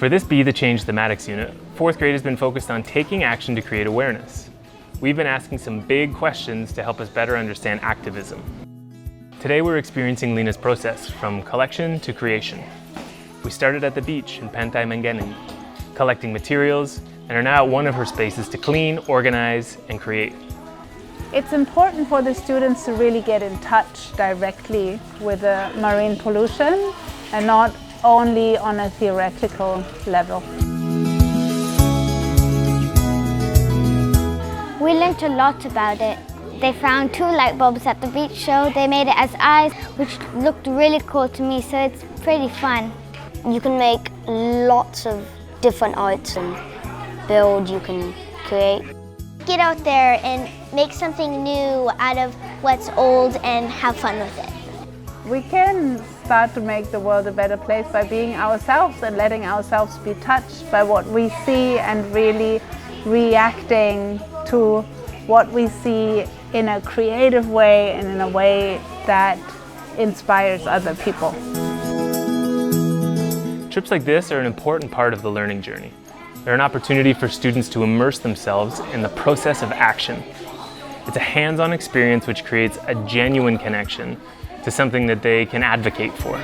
For this Be the Change thematics unit, 4th grade has been focused on taking action to create awareness. We've been asking some big questions to help us better understand activism. Today we're experiencing Liina's process from collection to creation. We started at the beach in Pantai Mengening, collecting materials, and are now at one of her spaces to clean, organize, and create. It's important for the students to really get in touch directly with the marine pollution and not only on a theoretical level. We learned a lot about it. They found 2 light bulbs at the beach show. They made it as eyes, which looked really cool to me, so it's pretty fun. You can make lots of different arts and build, you can create. Get out there and make something new out of what's old and have fun with it. We can start to make the world a better place by being ourselves and letting ourselves be touched by what we see and really reacting to what we see in a creative way and in a way that inspires other people. Trips like this are an important part of the learning journey. They're an opportunity for students to immerse themselves in the process of action. It's a hands-on experience which creates a genuine connection to something that they can advocate for.